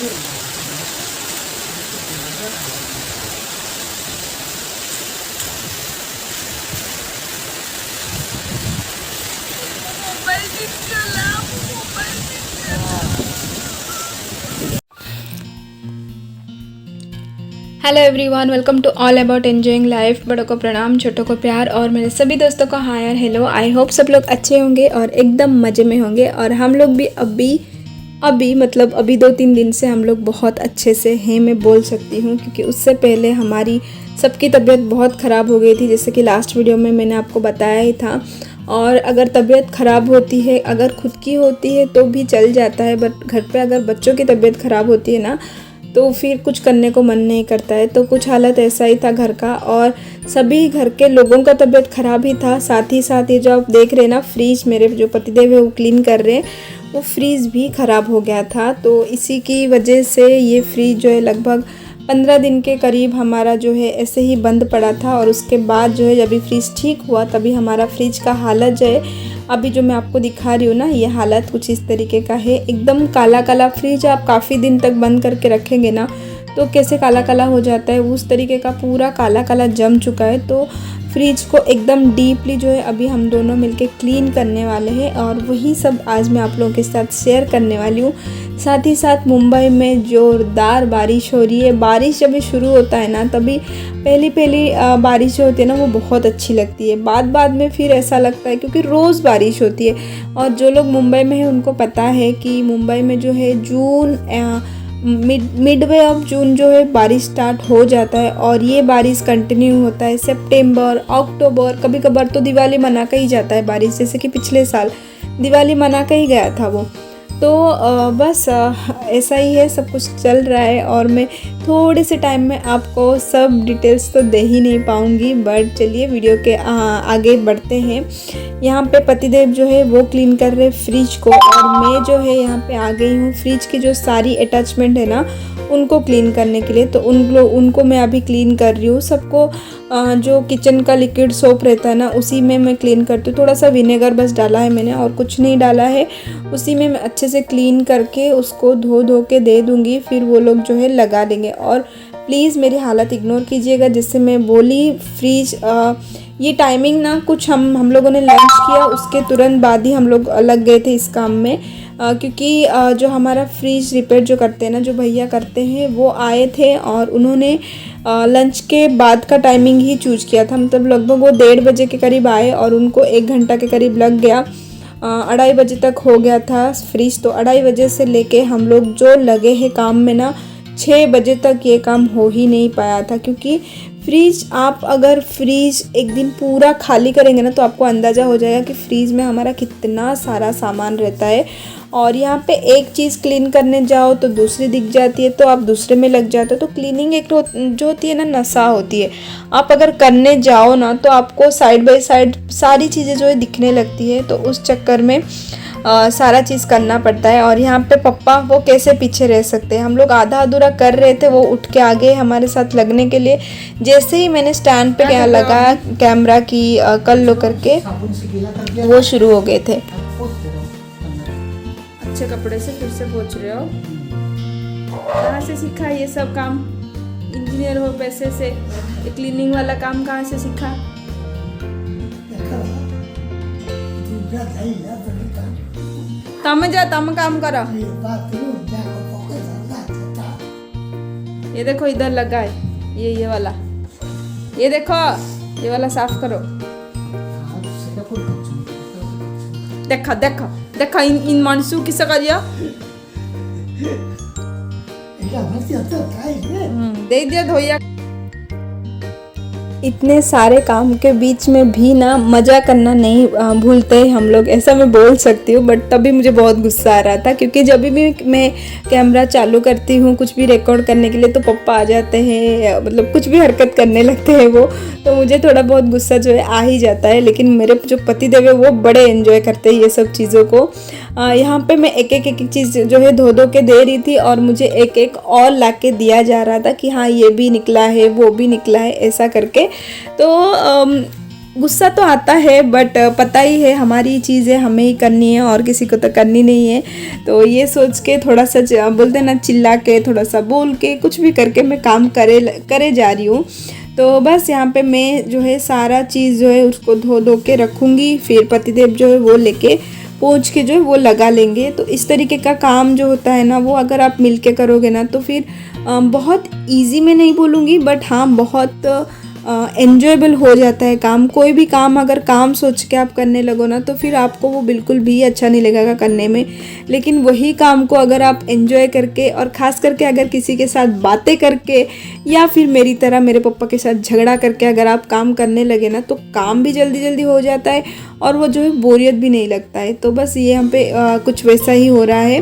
Hello everyone, welcome to all about enjoying life. बड़ों को प्रणाम, छोटों को प्यार और मेरे सभी दोस्तों को हाय और हेलो। आई होप सब लोग अच्छे होंगे और एकदम मज़े में होंगे। और हम लोग भी अभी 2-3 दिन से हम लोग बहुत अच्छे से हैं, मैं बोल सकती हूँ, क्योंकि उससे पहले हमारी सबकी तबीयत बहुत ख़राब हो गई थी, जैसे कि लास्ट वीडियो में मैंने आपको बताया ही था। और अगर तबीयत ख़राब होती है, अगर खुद की होती है तो भी चल जाता है, बट घर पे अगर बच्चों की तबीयत ख़राब होती है ना, तो फिर कुछ करने को मन नहीं करता है। तो कुछ हालत ऐसा ही था घर का, और सभी घर के लोगों का तबीयत ख़राब ही था। साथ ही जो आप देख रहे हैं ना, फ्रीज मेरे जो पतिदेव है वो क्लीन कर रहे हैं, वो फ्रीज भी ख़राब हो गया था। तो इसी की वजह से ये फ्रीज जो है लगभग 15 दिन के करीब हमारा जो है ऐसे ही बंद पड़ा था। और उसके बाद जो है जब फ्रीज ठीक हुआ, तभी हमारा फ्रिज का हालत जो है अभी जो मैं आपको दिखा रही हूँ ना, ये हालत कुछ इस तरीके का है। एकदम काला काला फ्रिज, आप काफ़ी दिन तक बंद करके रखेंगे ना तो कैसे काला काला हो जाता है, उस तरीके का पूरा काला काला जम चुका है। तो फ्रिज को एकदम डीपली जो है अभी हम दोनों मिलके क्लीन करने वाले हैं, और वही सब आज मैं आप लोगों के साथ शेयर करने वाली हूँ। साथ ही साथ मुंबई में ज़ोरदार बारिश हो रही है। बारिश जब शुरू होता है ना, तभी पहली बारिश जो होती है ना, वो बहुत अच्छी लगती है। बाद में फिर ऐसा लगता है, क्योंकि रोज़ बारिश होती है। और जो लोग मुंबई में हैं उनको पता है कि मुंबई में जो है जून मिडवे ऑफ जून जो है बारिश स्टार्ट हो जाता है, और ये बारिश कंटिन्यू होता है सितंबर, अक्टूबर, कभी कभार तो दिवाली मना के ही जाता है बारिश, जैसे कि पिछले साल दिवाली मना के ही गया था वो। तो बस ऐसा ही है, सब कुछ चल रहा है। और मैं थोड़े से टाइम में आपको सब डिटेल्स तो दे ही नहीं पाऊँगी, बट चलिए वीडियो के आगे बढ़ते हैं। यहाँ पे पतिदेव जो है वो क्लीन कर रहे फ्रिज को, और मैं जो है यहाँ पे आ गई हूँ फ्रिज की जो सारी अटैचमेंट है ना, उनको क्लीन करने के लिए। तो उनको मैं अभी क्लीन कर रही हूँ। सबको जो किचन का लिक्विड सोप रहता है ना, उसी में मैं क्लीन करती हूँ। थोड़ा सा विनेगर बस डाला है मैंने, और कुछ नहीं डाला है। उसी में मैं अच्छे से क्लीन करके उसको धो के दे दूँगी, फिर वो लोग जो है लगा देंगे। और प्लीज़ मेरी हालत इग्नोर कीजिएगा, जैसे मैं बोली फ्रीज ये टाइमिंग ना, कुछ हम लोगों ने लंच किया उसके तुरंत बाद ही हम लोग लग गए थे इस काम में, क्योंकि जो हमारा फ्रिज रिपेयर जो करते हैं ना, जो भैया करते हैं, वो आए थे और उन्होंने लंच के बाद का टाइमिंग ही चूज़ किया था। मतलब लगभग वो 1:30 बजे के करीब आए, और उनको 1 घंटा के करीब लग गया। 2:30 बजे तक हो गया था फ्रिज। तो 2:30 बजे से लेके हम लोग जो लगे हैं काम में ना, 6 बजे तक ये काम हो ही नहीं पाया था। क्योंकि फ्रीज, आप अगर फ्रीज एक दिन पूरा खाली करेंगे ना, तो आपको अंदाज़ा हो जाएगा कि फ्रीज में हमारा कितना सारा सामान रहता है। और यहाँ पे एक चीज़ क्लीन करने जाओ तो दूसरी दिख जाती है, तो आप दूसरे में लग जाते हो। तो क्लीनिंग एक जो होती है ना, नशा होती है। आप अगर करने जाओ ना, तो आपको साइड बाय साइड सारी चीज़ें जो है दिखने लगती है, तो उस चक्कर में सारा चीज़ करना पड़ता है। और यहाँ पे पप्पा वो कैसे पीछे रह सकते हैं। हम लोग आधा अधूरा कर रहे थे, वो उठ के आ गए हमारे साथ लगने के लिए। जैसे ही मैंने स्टैंड पे क्या लगाया कैमरा की कर लो करके, वो शुरू हो गए थे। अच्छे कपड़े से फिर से पोंछ रहे हो। कहाँ से सीखा ये सब काम? इंजीनियर हो पैसे से, ये क्लीनिंग वाला काम कहाँ से सीखा? तम काम करो। ये देखो इधर लगा है, ये वाला, ये देखो ये वाला साफ करो। देखा इन मानसू किससे कर दिया? दे दिया धोया। इतने सारे काम के बीच में भी ना मज़ा करना नहीं भूलते हम लोग, ऐसा मैं बोल सकती हूँ। बट तभी मुझे बहुत गुस्सा आ रहा था, क्योंकि जब भी मैं कैमरा चालू करती हूँ कुछ भी रिकॉर्ड करने के लिए, तो पप्पा आ जाते हैं, मतलब कुछ भी हरकत करने लगते हैं वो। तो मुझे थोड़ा बहुत गुस्सा जो है आ ही जाता है। लेकिन मेरे जो पतिदेव है वो बड़े एंजॉय करते हैं ये सब चीज़ों को। यहाँ पे मैं एक चीज़ जो है धो के दे रही थी, और मुझे एक और ला के दिया जा रहा था कि हाँ ये भी निकला है, वो भी निकला है, ऐसा करके। तो गुस्सा तो आता है बट पता ही है हमारी चीज़ें हमें ही करनी है और किसी को तो करनी नहीं है। तो ये सोच के थोड़ा सा बोलते हैं ना, चिल्ला के थोड़ा सा बोल के कुछ भी करके मैं काम करे जा रही हूँ। तो बस यहाँ पे मैं जो है सारा चीज़ जो है उसको धो धो के रखूँगी, फिर पतिदेव जो है वो लेके पोंछ के जो है वो लगा लेंगे। तो इस तरीके का काम जो होता है ना, वो अगर आप मिल के करोगे ना तो फिर बहुत इजी में नहीं बोलूँगी बट हाँ बहुत एन्जॉयबल हो जाता है काम। कोई भी काम अगर काम सोच के आप करने लगो ना तो फिर आपको वो बिल्कुल भी अच्छा नहीं लगेगा करने में। लेकिन वही काम को अगर आप एन्जॉय करके और ख़ास करके अगर किसी के साथ बातें करके या फिर मेरी तरह मेरे पापा के साथ झगड़ा करके अगर आप काम करने लगे ना तो काम भी जल्दी जल्दी हो जाता है और वो जो है बोरियत भी नहीं लगता है। तो बस ये हम पे कुछ वैसा ही हो रहा है।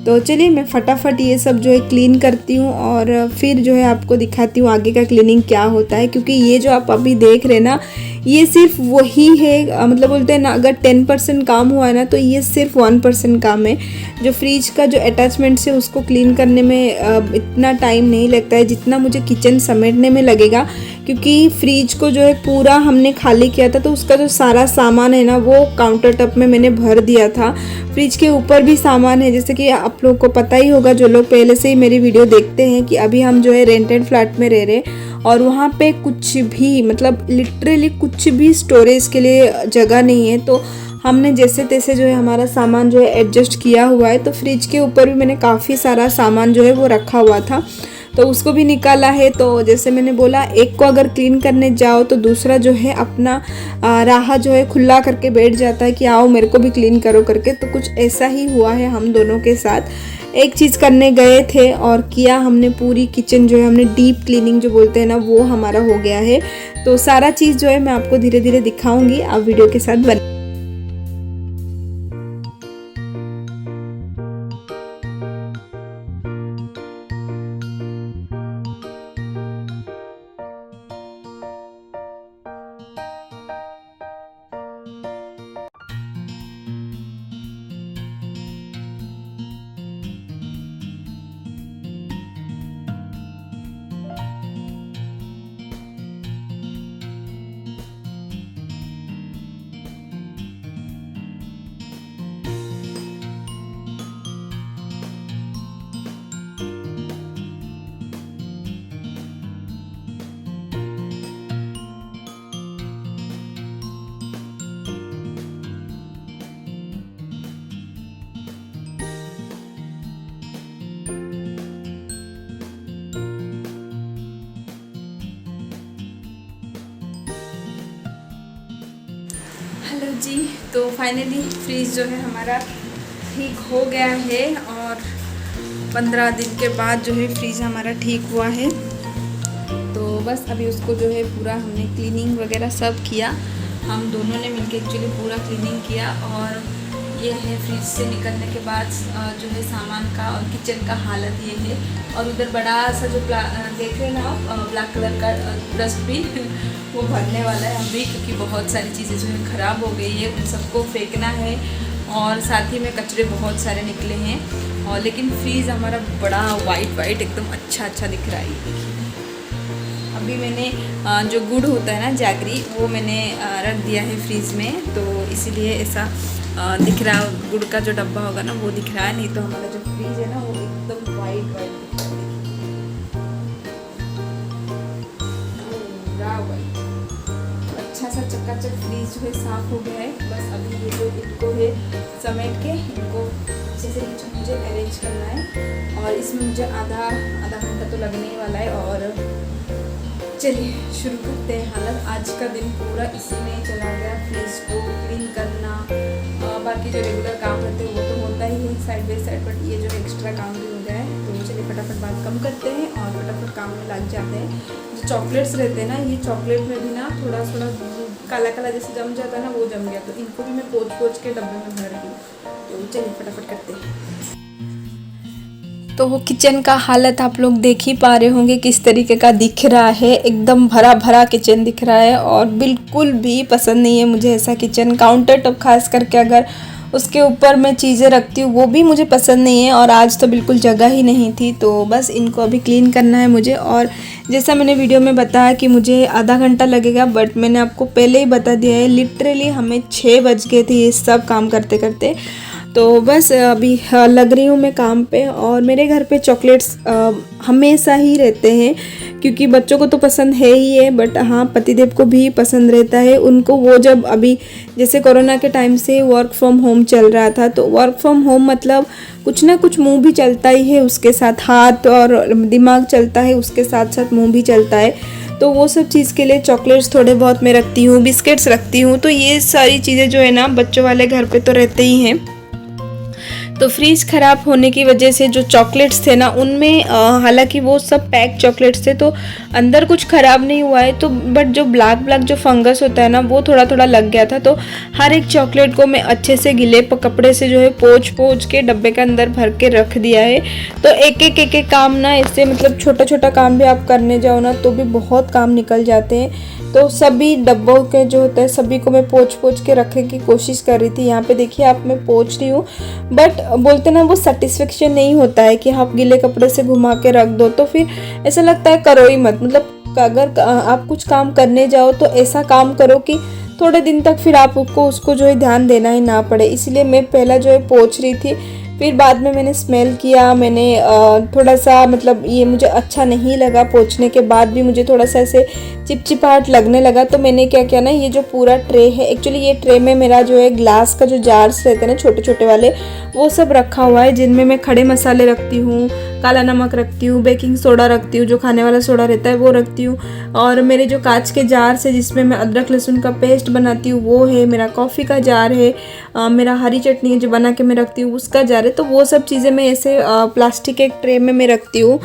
तो चलिए मैं फटाफट ये सब जो है क्लीन करती हूँ और फिर जो है आपको दिखाती हूँ आगे का क्लीनिंग क्या होता है। क्योंकि ये जो आप अभी देख रहे हैं ना, ये सिर्फ वही है, मतलब बोलते हैं ना अगर 10% काम हुआ है ना तो ये सिर्फ 1% काम है। जो फ्रिज का जो अटैचमेंट से उसको क्लीन करने में इतना टाइम नहीं लगता है जितना मुझे किचन समेटने में लगेगा। क्योंकि फ्रिज को जो है पूरा हमने खाली किया था तो उसका जो सारा सामान है ना वो काउंटर टॉप में मैंने भर दिया था। फ्रिज के ऊपर भी सामान है, जैसे कि आप लोग को पता ही होगा जो लोग पहले से ही मेरी वीडियो देखते हैं कि अभी हम जो है रेंटेड फ्लैट में रह रहे और वहाँ पे कुछ भी मतलब लिटरली कुछ भी स्टोरेज के लिए जगह नहीं है। तो हमने जैसे तैसे जो है हमारा सामान जो है एडजस्ट किया हुआ है। तो फ्रिज के ऊपर भी मैंने काफ़ी सारा सामान जो है वो रखा हुआ था तो उसको भी निकाला है। तो जैसे मैंने बोला, एक को अगर क्लीन करने जाओ तो दूसरा जो है अपना राह जो है खुला करके बैठ जाता है कि आओ मेरे को भी क्लीन करो करके। तो कुछ ऐसा ही हुआ है हम दोनों के साथ। एक चीज़ करने गए थे और किया हमने, पूरी किचन जो है हमने डीप क्लीनिंग जो बोलते हैं ना वो हमारा हो गया है। तो सारा चीज़ जो है मैं आपको धीरे धीरे दिखाऊंगी, आप वीडियो के साथ बने। हेलो जी, तो फाइनली फ्रीज जो है हमारा ठीक हो गया है और 15 दिन के बाद जो है फ्रीज हमारा ठीक हुआ है। तो बस अभी उसको जो है पूरा हमने क्लीनिंग वगैरह सब किया, हम दोनों ने मिलके एक्चुअली पूरा क्लीनिंग किया। और ये है फ्रिज से निकलने के बाद जो है सामान का और किचन का हालत ये है। और उधर बड़ा सा जो देख रहे हैं ना आप, ब्लैक कलर का डस्टबिन वो भरने वाला है अभी, क्योंकि बहुत सारी चीज़ें जो है ख़राब हो गई है, उन सबको फेंकना है। और साथ ही में कचरे बहुत सारे निकले हैं। और लेकिन फ्रीज़ हमारा बड़ा वाइट एकदम अच्छा दिख रहा है। अभी मैंने जो गुड़ होता है ना जैगरी, वो मैंने रख दिया है फ्रीज़ में, तो इसीलिए ऐसा दिख रहा है। गुड़ का जो डब्बा होगा ना वो दिख रहा है, नहीं तो हमारा जो फ्रीज है ना वो एकदम वाइट दिख रहा है। अच्छा सा चकाचक फ्रीज जो है साफ हो गया है। बस अभी ये जो इनको है समेट के इनको अच्छे से मुझे अरेंज करना है और इसमें मुझे आधा घंटा तो लगने ही वाला है। और चलिए शुरू करते हैं। हालत आज का दिन पूरा इसी में चला गया, फ्रिज को क्लीन करना, बाकी जो रेगुलर काम रहते हैं वो तो होता ही है साइड बाई साइड, बट ये जो एक्स्ट्रा काम भी हो गया है। तो चलिए फटाफट बात कम करते हैं और फटाफट काम में लग जाते हैं। जो चॉकलेट्स रहते हैं ना, ये चॉकलेट में भी ना थोड़ा काला काला जैसे जम जाता है ना, वो जम गया। तो इनको भी मैं पोंछ के डब्बे में भर रही हूँ। तो चलिए फटाफट करते हैं। तो वो किचन का हालत आप लोग देख ही पा रहे होंगे किस तरीके का दिख रहा है। एकदम भरा भरा किचन दिख रहा है और बिल्कुल भी पसंद नहीं है मुझे ऐसा किचन। काउंटर टॉप खास करके अगर उसके ऊपर मैं चीज़ें रखती हूँ, वो भी मुझे पसंद नहीं है। और आज तो बिल्कुल जगह ही नहीं थी, तो बस इनको अभी क्लीन करना है मुझे। और जैसा मैंने वीडियो में बताया कि मुझे आधा घंटा लगेगा, बट मैंने आपको पहले ही बता दिया है, लिटरली हमें 6 बज गए थे ये सब काम करते करते। तो बस अभी लग रही हूँ मैं काम पे। और मेरे घर पे चॉकलेट्स हमेशा ही रहते हैं, क्योंकि बच्चों को तो पसंद है ही है, बट हाँ पतिदेव को भी पसंद रहता है। उनको वो जब अभी जैसे कोरोना के टाइम से वर्क फ्रॉम होम चल रहा था, तो वर्क फ्रॉम होम मतलब कुछ ना कुछ मुंह भी चलता ही है, उसके साथ हाथ और दिमाग चलता है, उसके साथ साथ मुंह भी चलता है। तो वो सब चीज़ के लिए चॉकलेट्स थोड़े बहुत मैं रखती हूँ, बिस्किट्स रखती हूँ। तो ये सारी चीज़ें जो है ना बच्चों वाले घर पे तो रहते ही हैं। तो फ्रीज ख़राब होने की वजह से जो चॉकलेट्स थे ना उनमें हालांकि वो सब पैक चॉकलेट्स थे, तो अंदर कुछ ख़राब नहीं हुआ है, तो बट जो ब्लैक ब्लैक जो फंगस होता है ना वो थोड़ा थोड़ा लग गया था। तो हर एक चॉकलेट को मैं अच्छे से गीले कपड़े से जो है पोंछ के डब्बे के अंदर भर के रख दिया है। तो एक एक काम ना, इससे मतलब छोटा छोटा काम भी आप करने जाओ ना तो भी बहुत काम निकल जाते हैं। तो सभी डब्बों के जो होते हैं सभी को मैं पोंछ के रखने की कोशिश कर रही थी। यहाँ पे देखिए आप मैं पोंछ रही हूँ, बट बोलते ना वो सेटिस्फेक्शन नहीं होता है कि आप गीले कपड़े से घुमा के रख दो, तो फिर ऐसा लगता है करो ही मत। मतलब अगर आप कुछ काम करने जाओ तो ऐसा काम करो कि थोड़े दिन तक फिर आपको उसको जो है ध्यान देना ही ना पड़े। इसलिए मैं पहला जो है पोंछ रही थी, फिर बाद में मैंने स्मेल किया, मैंने थोड़ा सा मतलब ये मुझे अच्छा नहीं लगा, पोंछने के बाद भी मुझे थोड़ा सा ऐसे चिपचिपाहट लगने लगा। तो मैंने क्या किया ना, ये जो पूरा ट्रे है, एक्चुअली ये ट्रे में मेरा जो है ग्लास का जो जार्स रहते हैं ना छोटे छोटे वाले, वो सब रखा हुआ है, जिनमें मैं खड़े मसाले रखती हूँ, काला नमक रखती हूँ, बेकिंग सोडा रखती हूँ, जो खाने वाला सोडा रहता है वो रखती हूँ। और मेरे जो कांच के जार से जिसमें मैं अदरक लहसुन का पेस्ट बनाती हूँ वो है, मेरा कॉफ़ी का जार है, मेरा हरी चटनी जो बना के मैं रखती हूँ उसका जार है। तो वो सब चीज़ें मैं ऐसे प्लास्टिक के एक ट्रे में मैं रखती हूँ।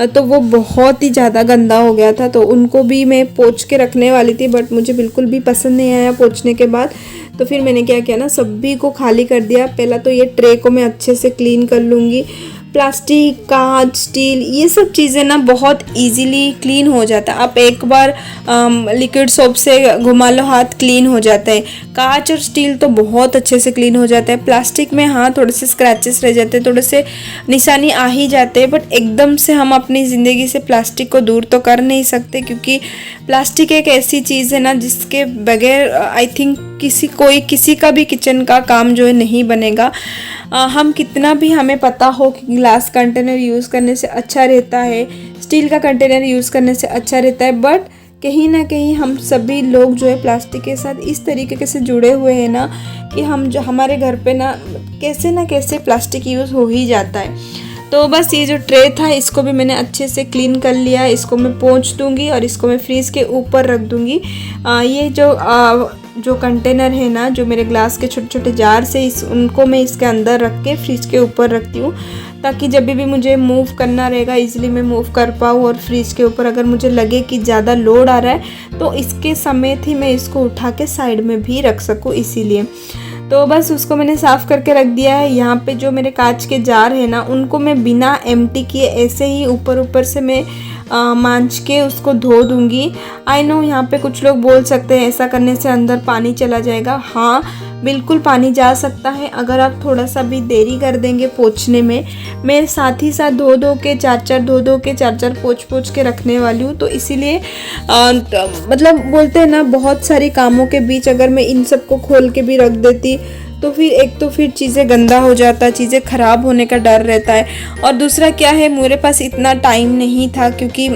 तो वो बहुत ही ज़्यादा गंदा हो गया था, तो उनको भी मैं पोंछ के रखने वाली थी, बट मुझे बिल्कुल भी पसंद नहीं आया पोंछने के बाद। तो फिर मैंने क्या किया ना, सभी को खाली कर दिया। पहला तो ये ट्रे को मैं अच्छे से क्लीन कर लूँगी। प्लास्टिक, कांच, स्टील, ये सब चीज़ें ना बहुत इजीली क्लीन हो जाता है। आप एक बार लिक्विड सोप से घुमा लो, हाथ क्लीन हो जाता है। कांच और स्टील तो बहुत अच्छे से क्लीन हो जाता है। प्लास्टिक में हाँ थोड़े से स्क्रैचेस रह जाते हैं, थोड़े से निशानी आ ही जाते हैं, बट एकदम से हम अपनी ज़िंदगी से प्लास्टिक को दूर तो कर नहीं सकते, क्योंकि प्लास्टिक एक ऐसी चीज़ है ना जिसके बगैर आई थिंक किसी का भी किचन का काम जो है नहीं बनेगा। हम कितना भी हमें पता हो कि ग्लास कंटेनर यूज़ करने से अच्छा रहता है, स्टील का कंटेनर यूज़ करने से अच्छा रहता है, बट कहीं ना कहीं हम सभी लोग जो है प्लास्टिक के साथ इस तरीके से जुड़े हुए हैं ना कि हम जो हमारे घर पे ना कैसे प्लास्टिक यूज़ हो ही जाता है। तो बस ये जो ट्रे था इसको भी मैंने अच्छे से क्लीन कर लिया। इसको मैं पोंछ दूंगी और इसको मैं फ्रीज़ के ऊपर रख दूंगी। ये जो कंटेनर है ना, जो मेरे ग्लास के छोटे छोटे जार से उनको मैं इसके अंदर रख के फ्रिज के ऊपर रखती हूँ, ताकि जब भी मुझे मूव करना रहेगा इजीली मैं मूव कर पाऊँ। और फ्रिज के ऊपर अगर मुझे लगे कि ज़्यादा लोड आ रहा है तो इसके समेत ही मैं इसको उठा के साइड में भी रख सकूँ, इसीलिए। तो बस उसको मैंने साफ़ करके रख दिया है। यहाँ पे जो मेरे कांच के जार है ना उनको मैं बिना एम्प्टी किए ऐसे ही ऊपर से मैं मांझ के उसको धो दूँगी। आई नो यहाँ पे कुछ लोग बोल सकते हैं ऐसा करने से अंदर पानी चला जाएगा। हाँ बिल्कुल पानी जा सकता है अगर आप थोड़ा सा भी देरी कर देंगे पोंछने में। मैं साथ ही साथ धो के चार चार पोंछ के रखने वाली हूँ। तो इसीलिए मतलब बोलते हैं ना, बहुत सारी कामों के बीच अगर मैं इन सबको खोल के भी रख देती तो फिर चीज़ें गंदा हो जाता, चीज़ें ख़राब होने का डर रहता है। और दूसरा क्या है, मेरे पास इतना टाइम नहीं था, क्योंकि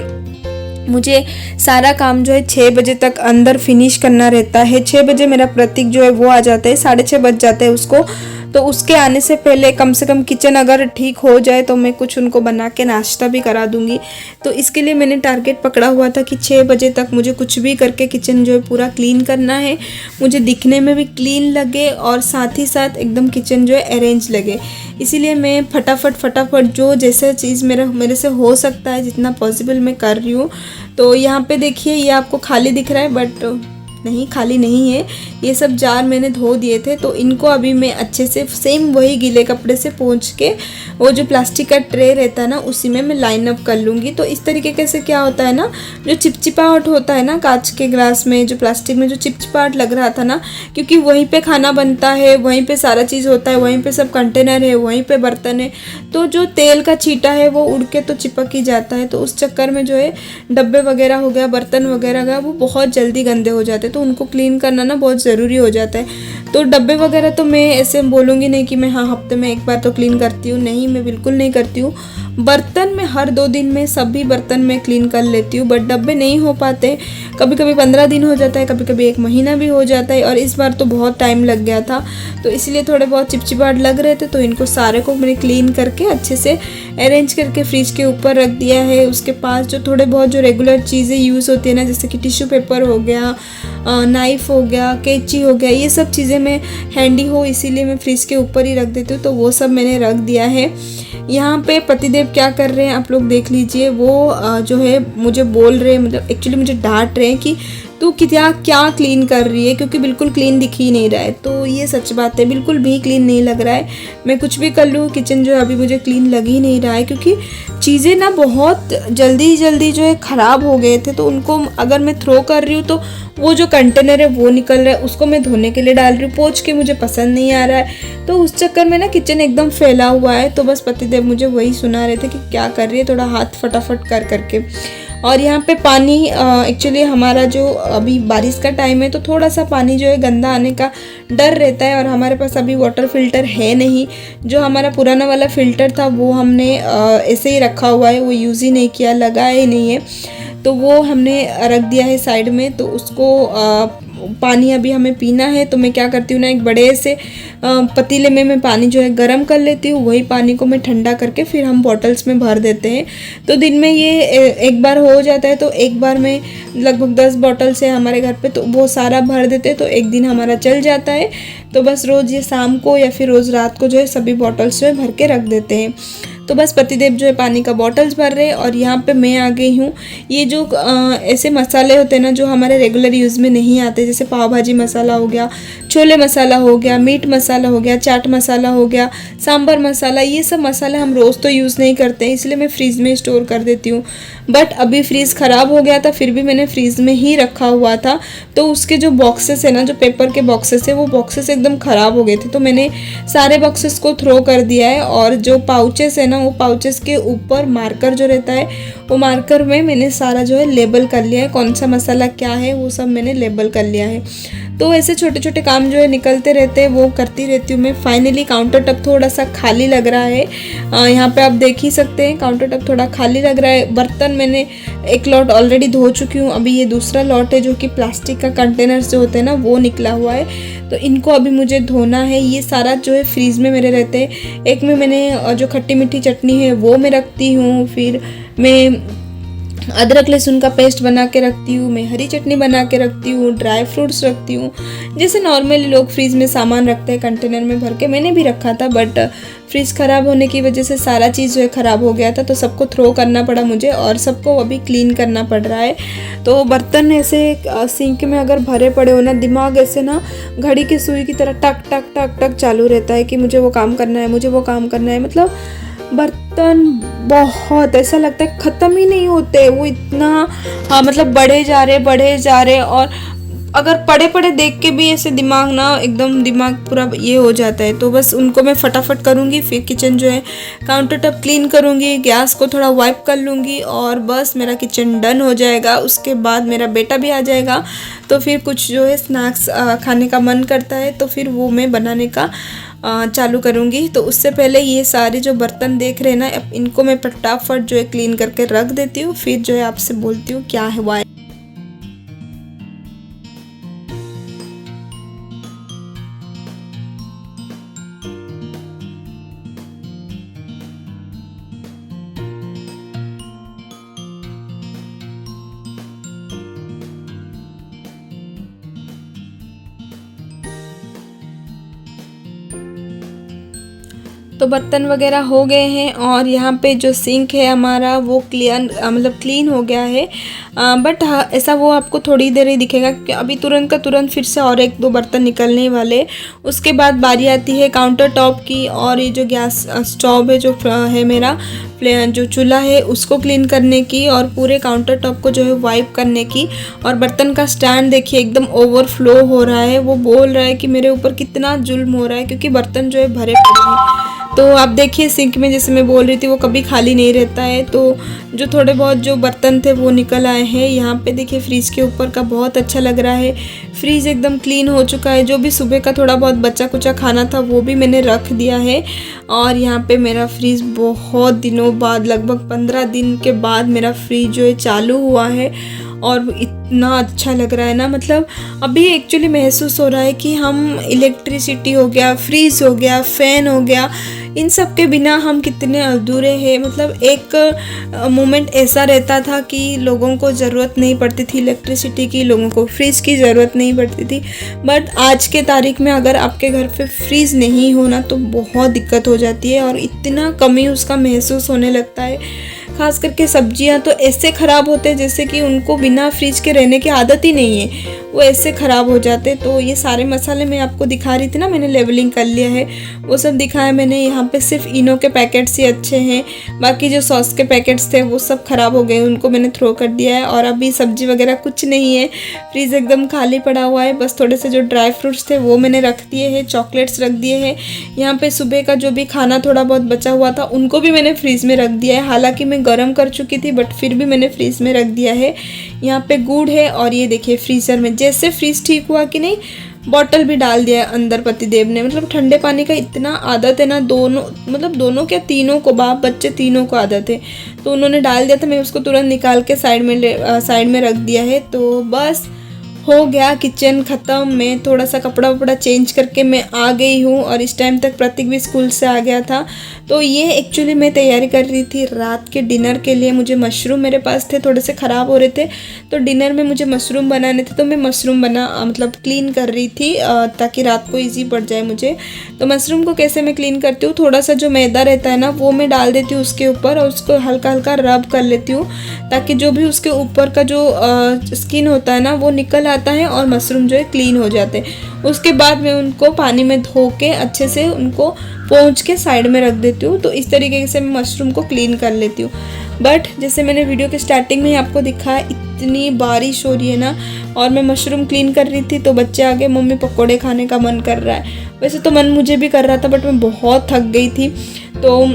मुझे सारा काम जो है 6 बजे तक अंदर फिनिश करना रहता है। 6 बजे मेरा प्रतीक जो है वो आ जाता है, 6:30 बज जाते हैं उसको। तो उसके आने से पहले कम से कम किचन अगर ठीक हो जाए तो मैं कुछ उनको बना के नाश्ता भी करा दूंगी। तो इसके लिए मैंने टारगेट पकड़ा हुआ था कि 6 बजे तक मुझे कुछ भी करके किचन जो है पूरा क्लीन करना है, मुझे दिखने में भी क्लीन लगे और साथ ही साथ एकदम किचन जो है अरेंज लगे। इसीलिए मैं फटाफट जो जैसे चीज़ मेरे से हो सकता है जितना पॉसिबल मैं कर रही हूँ। तो यहाँ पे देखिए ये आपको खाली दिख रहा है, बट नहीं, खाली नहीं है। ये सब जार मैंने धो दिए थे, तो इनको अभी मैं अच्छे से सेम वही गीले कपड़े से पोंछ के वो जो प्लास्टिक का ट्रे रहता है ना उसी में मैं लाइन अप कर लूँगी। तो इस तरीके से क्या होता है ना, जो चिपचिपाहट होता है ना कांच के ग्लास में, जो प्लास्टिक में जो चिपचिपाहट लग रहा था ना, क्योंकि वहीं पे खाना बनता है, वहीं पे सारा चीज़ होता है, वहीं पे सब कंटेनर है, वहीं पे बर्तन है, तो जो तेल का छींटा है वो उड़ के तो चिपक ही जाता है। तो उस चक्कर में जो है डब्बे वगैरह हो गया, बर्तन वगैरह का, वो बहुत जल्दी गंदे हो जाते हैं। तो उनको क्लीन करना ना बहुत ज़रूरी हो जाता है। तो डब्बे वगैरह तो मैं ऐसे बोलूँगी नहीं कि मैं हाँ हफ्ते में एक बार तो क्लीन करती हूँ, नहीं, मैं बिल्कुल नहीं करती हूँ। बर्तन में हर 2 दिन में सभी बर्तन में क्लीन कर लेती हूँ, बट डब्बे नहीं हो पाते। कभी कभी 15 दिन हो जाता है, कभी कभी 1 महीना भी हो जाता है, और इस बार तो बहुत टाइम लग गया था, तो इसलिए थोड़े बहुत चिपचिपाहट लग रहे थे। तो इनको सारे को मैंने क्लीन करके अच्छे से अरेंज करके फ्रिज के ऊपर रख दिया है। उसके पास जो थोड़े बहुत जो रेगुलर चीज़ें यूज़ होती है ना, जैसे कि टिश्यू पेपर हो गया, नाइफ़ हो गया, कैंची हो गया, ये सब चीज़ें मैं हैंडी हो इसीलिए मैं फ्रिज के ऊपर ही रख देती हूँ। तो वो सब मैंने रख दिया है। यहाँ पे पतिदेव क्या कर रहे हैं आप लोग देख लीजिए। वो जो है मुझे बोल रहे हैं, मतलब एक्चुअली मुझे डांट रहे हैं कि तू क्या क्या क्लीन कर रही है, क्योंकि बिल्कुल क्लीन दिख ही नहीं रहा है। तो ये सच बात है, बिल्कुल भी क्लीन नहीं लग रहा है। मैं कुछ भी कर लूँ, किचन जो है अभी मुझे क्लीन लग ही नहीं रहा है, क्योंकि चीज़ें ना बहुत जल्दी जल्दी जो है ख़राब हो गए थे। तो उनको अगर मैं थ्रो कर रही हूँ तो वो जो कंटेनर है वो निकल रहा है, उसको मैं धोने के लिए डाल रही हूँ, पोंछ के मुझे पसंद नहीं आ रहा है। तो उस चक्कर में ना किचन एकदम फैला हुआ है। तो बस पतिदेव मुझे वही सुना रहे थे कि क्या कर रही है, थोड़ा हाथ फटाफट कर करके। और यहाँ पे पानी एक्चुअली हमारा जो अभी बारिश का टाइम है, तो थोड़ा सा पानी जो है गंदा आने का डर रहता है, और हमारे पास अभी वाटर फिल्टर है नहीं। जो हमारा पुराना वाला फ़िल्टर था वो हमने ऐसे ही रखा हुआ है, वो यूज़ ही नहीं किया, लगाया ही नहीं है, तो वो हमने रख दिया है साइड में। तो उसको पानी अभी हमें पीना है, तो मैं क्या करती हूँ ना, एक बड़े से पतीले में मैं पानी जो है गर्म कर लेती हूँ, वही पानी को मैं ठंडा करके फिर हम बॉटल्स में भर देते हैं। तो दिन में ये एक बार हो जाता है, तो एक बार में लगभग 10 बॉटल्स है हमारे घर पे, तो वो सारा भर देते हैं, तो एक दिन हमारा चल जाता है। तो बस रोज़ ये शाम को या फिर रोज़ रात को जो है सभी बॉटल्स जो है भर के रख देते हैं। तो बस पतिदेव जो है पानी का बॉटल्स भर रहे हैं, और यहाँ पे मैं आ गई हूँ। ये जो ऐसे मसाले होते हैं ना जो हमारे रेगुलर यूज़ में नहीं आते, जैसे पाव भाजी मसाला हो गया, छोले मसाला हो गया, मीट मसाला हो गया, चाट मसाला हो गया, सांभर मसाला, ये सब मसाले हम रोज़ तो यूज़ नहीं करते हैं, इसलिए मैं फ्रीज़ में स्टोर कर देती हूँ। बट अभी फ्रीज़ ख़राब हो गया था, फिर भी मैंने फ्रीज़ में ही रखा हुआ था। तो उसके जो बॉक्सेस है ना, जो पेपर के बॉक्सेस है, वो बॉक्सेस एकदम ख़राब हो गए थे, तो मैंने सारे बॉक्सेस को थ्रो कर दिया है। और जो पाउचेस है ना, वो पाउचेस के ऊपर मार्कर जो रहता है, वो मार्कर में मैंने सारा जो है लेबल कर लिया है, कौन सा मसाला क्या है वो सब मैंने लेबल कर लिया है। तो ऐसे छोटे छोटे काम जो है निकलते रहते हैं, वो करती रहती हूँ मैं। फाइनली काउंटर टॉप थोड़ा सा खाली लग रहा है, यहाँ पे आप देख ही सकते हैं काउंटर टॉप थोड़ा खाली लग रहा है। बर्तन मैंने एक लॉट ऑलरेडी धो चुकी हूँ, अभी ये दूसरा लॉट है जो कि प्लास्टिक का कंटेनर्स जो होते हैं ना वो निकला हुआ है, तो इनको अभी मुझे धोना है। ये सारा जो है फ्रीज में मेरे रहते हैं। एक में मैंने जो खट्टी मीठी चटनी है वो मैं रखती हूँ, फिर मैं अदरक लहसुन का पेस्ट बना के रखती हूँ, मैं हरी चटनी बना के रखती हूँ, ड्राई फ्रूट्स रखती हूँ, जैसे नॉर्मली लोग फ्रीज में सामान रखते हैं कंटेनर में भर के, मैंने भी रखा था। बट फ्रीज ख़राब होने की वजह से सारा चीज़ जो है ख़राब हो गया था, तो सबको थ्रो करना पड़ा मुझे, और सबको अभी क्लीन करना पड़ रहा है। तो बर्तन ऐसे सिंक में अगर भरे पड़े हो ना, दिमाग ऐसे ना घड़ी की सुई की तरह टक टक टक टक चालू रहता है कि मुझे वो काम करना है, मुझे वो काम करना है। मतलब बर्तन बहुत ऐसा लगता है ख़त्म ही नहीं होते, वो इतना मतलब बढ़े जा रहे, और अगर पड़े पड़े देख के भी ऐसे दिमाग ना एकदम दिमाग पूरा ये हो जाता है। तो बस उनको मैं फटाफट करूँगी, फिर किचन जो है काउंटर टॉप क्लीन करूँगी, गैस को थोड़ा वाइप कर लूँगी, और बस मेरा किचन डन हो जाएगा। उसके बाद मेरा बेटा भी आ जाएगा, तो फिर कुछ जो है स्नैक्स खाने का मन करता है, तो फिर वो मैं बनाने का चालू करूँगी। तो उससे पहले ये सारे जो बर्तन देख रहे हैं ना, इनको मैं फटाफट जो है क्लीन करके रख देती हूँ, फिर जो है आपसे बोलती हूँ क्या हुआ है। तो बर्तन वगैरह हो गए हैं और यहाँ पे जो सिंक है हमारा वो क्लीन हो गया है। बट ऐसा वो आपको थोड़ी देर ही दिखेगा क्योंकि अभी तुरंत का तुरंत फिर से और 1-2 बर्तन निकलने वाले। उसके बाद बारी आती है काउंटर टॉप की, और ये जो गैस स्टोव है जो है मेरा जो चूल्हा है उसको क्लीन करने की, और पूरे काउंटर टॉप को जो है वाइप करने की। और बर्तन का स्टैंड देखिए एकदम ओवरफ्लो हो रहा है। वो बोल रहा है कि मेरे ऊपर कितना जुल्म हो रहा है क्योंकि बर्तन जो है भरे पड़े हैं। तो आप देखिए सिंक में जैसे मैं बोल रही थी वो कभी खाली नहीं रहता है, तो जो थोड़े बहुत जो बर्तन थे वो निकल आए हैं। यहाँ पे देखिए फ्रिज के ऊपर का बहुत अच्छा लग रहा है। फ्रिज एकदम क्लीन हो चुका है। जो भी सुबह का थोड़ा बहुत बचा कुचा खाना था वो भी मैंने रख दिया है। और यहाँ पे मेरा फ्रिज बहुत दिनों बाद, लगभग 15 दिन के बाद मेरा फ्रिज जो है चालू हुआ है, और इतना अच्छा लग रहा है ना। मतलब अभी एक्चुअली महसूस हो रहा है कि हम इलेक्ट्रिसिटी हो गया, फ्रीज हो गया, फ़ैन हो गया, इन सब के बिना हम कितने अधूरे हैं। मतलब एक मोमेंट ऐसा रहता था कि लोगों को ज़रूरत नहीं पड़ती थी इलेक्ट्रिसिटी की, लोगों को फ्रिज की ज़रूरत नहीं पड़ती थी। बट आज के तारीख में अगर आपके घर पे फ्रिज नहीं होना तो बहुत दिक्कत हो जाती है, और इतना कमी उसका महसूस होने लगता है। खास करके सब्जियां तो ऐसे ख़राब होते हैं जैसे कि उनको बिना फ्रिज के रहने की आदत ही नहीं है, वो ऐसे ख़राब हो जाते। तो ये सारे मसाले मैं आपको दिखा रही थी ना, मैंने लेवलिंग कर लिया है, वो सब दिखाया मैंने। यहाँ पे सिर्फ इनो के पैकेट्स ही अच्छे हैं, बाकी जो सॉस के पैकेट्स थे वो सब ख़राब हो गए, उनको मैंने थ्रो कर दिया है। और अभी सब्जी वगैरह कुछ नहीं है, फ्रीज़ एकदम खाली पड़ा हुआ है। बस थोड़े से जो ड्राई फ्रूट्स थे वो मैंने रख दिए हैं, चॉकलेट्स रख दिए हैं। यहाँ पे सुबह का जो भी खाना थोड़ा बहुत बचा हुआ था उनको भी मैंने फ्रीज़ में रख दिया है। हालांकि मैं गर्म कर चुकी थी बट फिर भी मैंने फ्रीज़ में रख दिया है। यहाँ पे गुड़ है, और ये देखिए फ्रीज़र में जैसे फ्रीज़ ठीक हुआ कि नहीं, बॉटल भी डाल दिया है अंदर पतिदेव ने। मतलब ठंडे पानी का इतना आदत है ना, दोनों क्या तीनों को, बाप बच्चे तीनों को आदत है, तो उन्होंने डाल दिया था। मैं उसको तुरंत निकाल के साइड में रख दिया है। तो बस हो गया किचन ख़त्म। मैं थोड़ा सा कपड़ा वपड़ा चेंज करके मैं आ गई हूँ, और इस टाइम तक प्रतीक भी स्कूल से आ गया था। तो ये एक्चुअली मैं तैयारी कर रही थी रात के डिनर के लिए। मुझे मशरूम मेरे पास थे, थोड़े से ख़राब हो रहे थे, तो डिनर में मुझे मशरूम बनाने थे, तो मैं मशरूम मतलब क्लीन कर रही थी ताकि रात को ईजी पड़ जाए मुझे। तो मशरूम को कैसे मैं क्लीन करती हूँ, थोड़ा सा जो मैदा रहता है ना वो मैं डाल देती हूँ उसके ऊपर, और उसको हल्का हल्का रब कर लेती हूँ ताकि जो भी उसके ऊपर का जो स्किन होता है ना वो निकल आता है और मशरूम जो है क्लीन हो जाते हैं। उसके बाद मैं उनको पानी में धो के अच्छे से उनको पोंछ के साइड में रख देती हूँ। तो इस तरीके से मैं मशरूम को क्लीन कर लेती हूँ। बट जैसे मैंने वीडियो के स्टार्टिंग में ही आपको दिखाया, इतनी बारिश हो रही है ना, और मैं मशरूम क्लीन कर रही थी तो बच्चे आगे, मम्मी पकोड़े खाने का मन कर रहा है। वैसे तो मन मुझे भी कर रहा था बट मैं बहुत थक गई थी, तो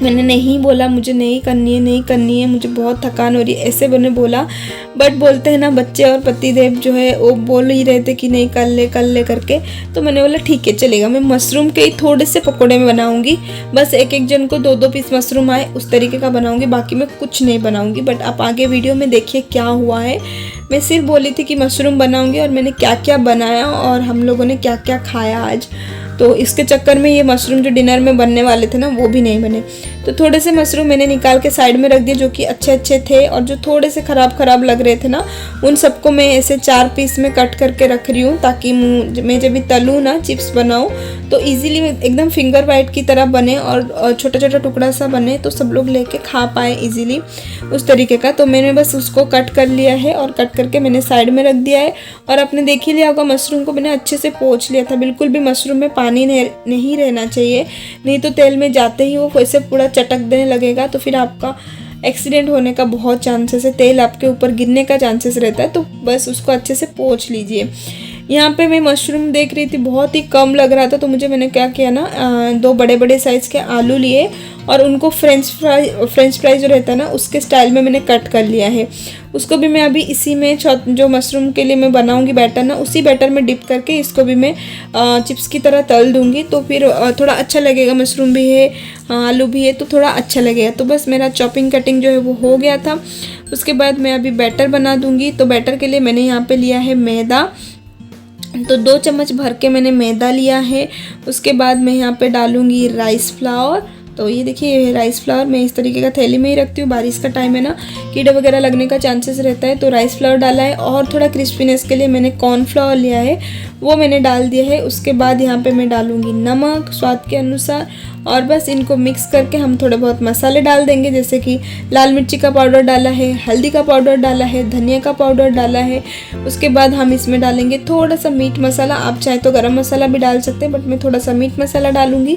मैंने नहीं बोला मुझे नहीं करनी है, मुझे बहुत थकान हो रही है, ऐसे मैंने बोला। बट बोलते हैं ना बच्चे और पतिदेव जो है वो बोल ही रहे थे कि नहीं कर ले करके, तो मैंने बोला ठीक है चलेगा। मैं मशरूम के ही थोड़े से पकोड़े में बनाऊंगी, बस एक जन को 2-2 पीस मशरूम आए उस तरीके का बनाऊंगी, बाकी मैं कुछ नहीं बनाऊंगी। बट आप आगे वीडियो में देखिए क्या हुआ है। मैं सिर्फ बोली थी कि मशरूम बनाऊंगी, और मैंने क्या क्या बनाया और हम लोगों ने क्या क्या खाया आज। तो इसके चक्कर में ये मशरूम जो डिनर में बनने वाले थे ना वो भी नहीं बने। तो थोड़े से मशरूम मैंने निकाल के साइड में रख दिए जो कि अच्छे थे, और जो थोड़े से ख़राब लग रहे थे ना उन सबको मैं ऐसे 4 पीस में कट करके रख रही हूँ, ताकि मैं जब भी तलूँ ना, चिप्स बनाऊँ तो ईजिली एकदम फिंगर बाइट की तरह बने और छोटा टुकड़ा सा बने, तो सब लोग लेके खा पाए ईजिली, उस तरीके का। तो मैंने बस उसको कट कर लिया है, और कट करके मैंने साइड में रख दिया है। और आपने देख ही लिया होगा मशरूम को मैंने अच्छे से पोंछ लिया था। बिल्कुल भी मशरूम में पानी नहीं रहना चाहिए, नहीं तो तेल में जाते ही वो वैसे पूरा चटक देने लगेगा, तो फिर आपका एक्सीडेंट होने का बहुत चांसेस है, तेल आपके ऊपर गिरने का चांसेस रहता है। तो बस उसको अच्छे से पोंछ लीजिए। यहाँ पे मैं मशरूम देख रही थी बहुत ही कम लग रहा था, तो मैंने क्या किया ना, 2 बड़े साइज़ के आलू लिए और उनको फ्रेंच फ्राई जो रहता है ना उसके स्टाइल में मैंने कट कर लिया है। उसको भी मैं अभी इसी में जो मशरूम के लिए मैं बनाऊंगी बैटर ना, उसी बैटर में डिप करके इसको भी मैं चिप्स की तरह तल दूंगी, तो फिर थोड़ा अच्छा लगेगा। मशरूम भी है, आलू भी है, तो थोड़ा अच्छा लगेगा। तो बस मेरा चॉपिंग कटिंग जो है वो हो गया था। उसके बाद मैं अभी बैटर बना दूंगी। तो बैटर के लिए मैंने यहाँ पे लिया है मैदा, तो 2 चम्मच भर के मैंने मैदा लिया है। उसके बाद मैं यहाँ पे डालूंगी राइस फ्लावर। तो ये देखिए राइस फ्लावर मैं इस तरीके का थैली में ही रखती हूँ, बारिश का टाइम है ना, कीड़े वगैरह लगने का चांसेस रहता है, तो राइस फ्लावर डाला है। और थोड़ा क्रिस्पीनेस के लिए मैंने कॉर्नफ्लावर लिया है, वो मैंने डाल दिया है। उसके बाद यहाँ पे मैं डालूँगी नमक स्वाद के अनुसार, और बस इनको मिक्स करके हम थोड़े बहुत मसाले डाल देंगे, जैसे कि लाल मिर्ची का पाउडर डाला है, हल्दी का पाउडर डाला है, धनिया का पाउडर डाला है। उसके बाद हम इसमें डालेंगे थोड़ा सा मीट मसाला, आप चाहे तो गरम मसाला भी डाल सकते हैं, बट मैं थोड़ा सा मीट मसाला डालूंगी,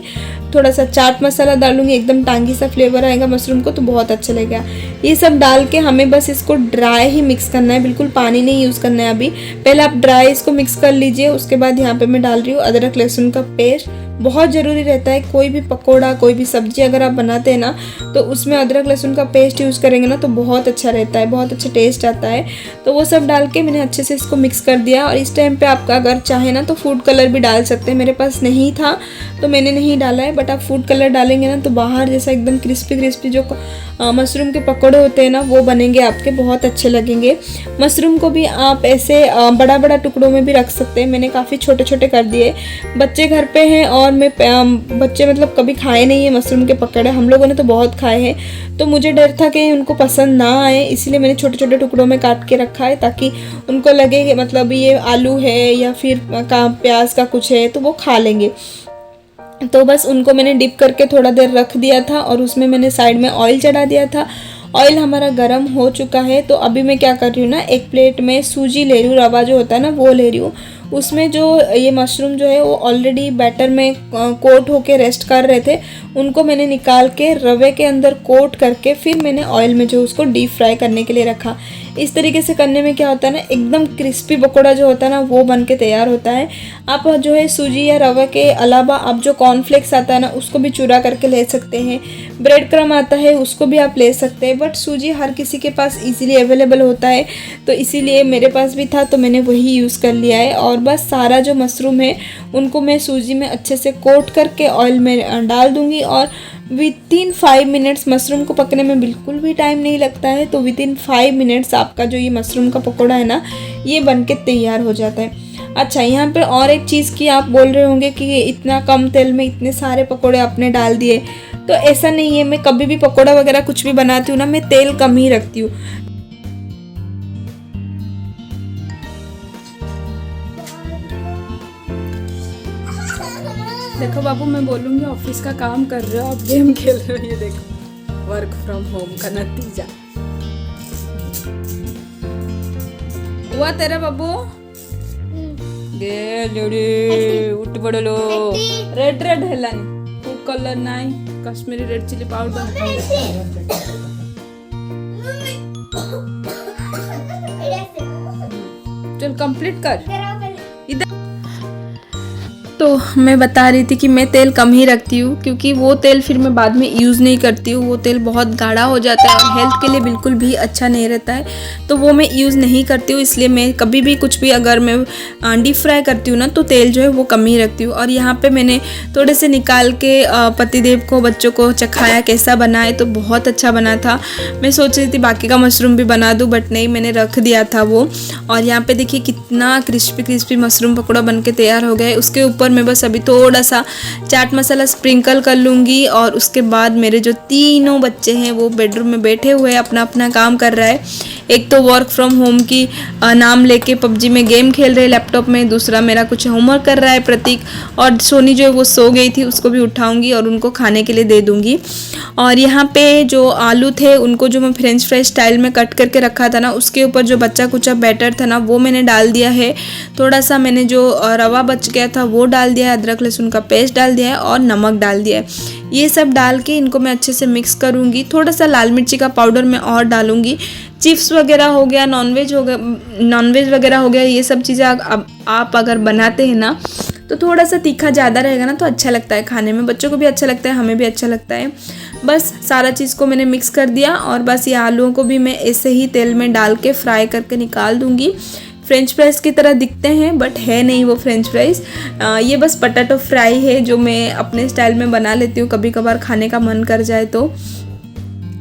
थोड़ा सा चाट मसाला डालूंगी, एकदम टांगी सा फ्लेवर आएगा मशरूम को तो बहुत अच्छा लगेगा। ये सब डाल के हमें बस इसको ड्राई ही मिक्स करना है, बिल्कुल पानी नहीं यूज़ करना है अभी। पहले आप ड्राई इसको मिक्स कर लीजिए। उसके बाद यहाँ पे मैं डाल रही हूँ अदरक लहसुन का पेस्ट, बहुत ज़रूरी रहता है। कोई भी पकोड़ा कोई भी सब्जी अगर आप बनाते हैं ना तो उसमें अदरक लहसुन का पेस्ट यूज़ करेंगे ना तो बहुत अच्छा रहता है, बहुत अच्छा टेस्ट आता है। तो वो सब डाल के मैंने अच्छे से इसको मिक्स कर दिया। और इस टाइम पे आपका अगर चाहे ना तो फूड कलर भी डाल सकते हैं, मेरे पास नहीं था तो मैंने नहीं डाला है, बट आप फूड कलर डालेंगे ना तो बाहर जैसा एकदम क्रिस्पी क्रिस्पी जो मशरूम के पकौड़े होते हैं ना वो बनेंगे आपके, बहुत अच्छे लगेंगे। मशरूम को भी आप ऐसे बड़ा बड़ा टुकड़ों में भी रख सकते हैं, मैंने काफ़ी छोटे छोटे कर दिए। बच्चे घर पे हैं और मैं बच्चे मतलब कभी खाए नहीं है मशरूम के पकौड़े, हम लोगों ने तो बहुत खाए हैं, तो मुझे डर था कि उनको पसंद ना आए, इसलिए मैंने छोटे छोटे टुकड़ों में काट के रखा है ताकि उनको लगे कि मतलब ये आलू है या फिर प्याज का कुछ है तो वो खा लेंगे। तो बस उनको मैंने डिप करके थोड़ा देर रख दिया था और उसमें मैंने साइड में ऑयल चढ़ा दिया था। ऑयल हमारा गर्म हो चुका है तो अभी मैं क्या कर रही हूँ ना, एक प्लेट में सूजी ले रही हूँ, रवा जो होता है ना वो ले रही हूँ। उसमें जो ये मशरूम जो है वो ऑलरेडी बैटर में कोट होके रेस्ट कर रहे थे, उनको मैंने निकाल के रवे के अंदर कोट करके फिर मैंने ऑयल में जो उसको डीप फ्राई करने के लिए रखा। इस तरीके से करने में क्या होता है ना, एकदम क्रिस्पी पकौड़ा जो होता है ना वो बन के तैयार होता है। आप जो है सूजी या रवा के अलावा आप जो कॉर्नफ्लेक्स आता है ना उसको भी चूरा करके ले सकते हैं, ब्रेड क्रम आता है उसको भी आप ले सकते हैं, बट सूजी हर किसी के पास इजीली अवेलेबल होता है तो इसीलिए मेरे पास भी था तो मैंने वही यूज़ कर लिया है। और बस सारा जो मशरूम है उनको मैं सूजी में अच्छे से कोट करके ऑयल में डाल दूँगी और विदिन 5 मिनट्स, मशरूम को पकने में बिल्कुल भी टाइम नहीं लगता है, तो विदिन 5 मिनट्स आपका जो ये मशरूम का पकौड़ा है ना ये बन के तैयार हो जाता है। अच्छा, यहाँ पे और एक चीज़ की आप बोल रहे होंगे कि इतना कम तेल में इतने सारे पकौड़े आपने डाल दिए, तो ऐसा नहीं है। मैं कभी भी पकौड़ा वगैरह कुछ भी बनाती हूँ ना मैं तेल कम ही रखती हूँ। देखो बाबू, मैं बोलूँगी ऑफिस का काम कर रहे हो आप गेम खेल रहे हो, ये देखो वर्क फ्रॉम होम का नतीजा हुआ तेरा बाबू। उठ पड़ो, रेड रेड हेलानी फूड कलर नाई, कश्मीरी रेड चिली पाउडर। चल कंप्लीट कर इधर। तो मैं बता रही थी कि मैं तेल कम ही रखती हूँ क्योंकि वो तेल फिर मैं बाद में यूज़ नहीं करती हूँ, वो तेल बहुत गाढ़ा हो जाता है और हेल्थ के लिए बिल्कुल भी अच्छा नहीं रहता है, तो वो मैं यूज़ नहीं करती हूँ। इसलिए मैं कभी भी कुछ भी अगर मैं डीप फ्राई करती हूँ ना तो तेल जो है वो कम ही रखती हूँ। और यहाँ पे मैंने थोड़े से निकाल के पतिदेव को बच्चों को चखाया कैसा बना है, तो बहुत अच्छा बना था। मैं सोच रही थी बाकी का मशरूम भी बना दूँ बट नहीं, मैंने रख दिया था वो। और यहाँ पे देखिए कितना क्रिस्पी क्रिस्पी मशरूम पकौड़ा बन के तैयार हो गया है। उसके ऊपर मैं बस अभी थोड़ा सा चाट मसाला स्प्रिंकल कर लूँगी और उसके बाद मेरे जो तीनों बच्चे हैं वो बेडरूम में बैठे हुए अपना अपना काम कर रहा है। एक तो वर्क फ्रॉम होम की नाम लेके पबजी में गेम खेल रहे लैपटॉप में, दूसरा मेरा कुछ होमवर्क कर रहा है प्रतीक, और सोनी जो है वो सो गई थी उसको भी उठाऊंगी और उनको खाने के लिए दे दूंगी। और यहाँ पे जो आलू थे उनको जो मैं फ्रेंच फ्राई स्टाइल में कट करके रखा था ना उसके ऊपर जो बच्चा कुचा बैटर था ना वो मैंने डाल दिया है। थोड़ा सा मैंने जो रवा बच गया था वो डाल दिया है, अदरक लहसुन का पेस्ट डाल दिया है और नमक डाल दिया है। ये सब डाल के इनको मैं अच्छे से मिक्स करूँगी। थोड़ा सा लाल मिर्ची का पाउडर मैं और डालूँगी। चिप्स वगैरह हो गया, नॉनवेज वगैरह हो गया, ये सब चीज़ें आप अगर बनाते हैं ना तो थोड़ा सा तीखा ज़्यादा रहेगा ना तो अच्छा लगता है खाने में, बच्चों को भी अच्छा लगता है, हमें भी अच्छा लगता है। बस सारा चीज़ को मैंने मिक्स कर दिया और बस ये आलूओं को भी मैं ऐसे ही तेल में डाल के फ्राई करके निकाल दूँगी। फ्रेंच फ्राइज़ की तरह दिखते हैं बट है नहीं वो फ्रेंच फ्राइज़, ये बस पटाटो फ्राई है जो मैं अपने स्टाइल में बना लेती हूँ कभी कभार खाने का मन कर जाए तो।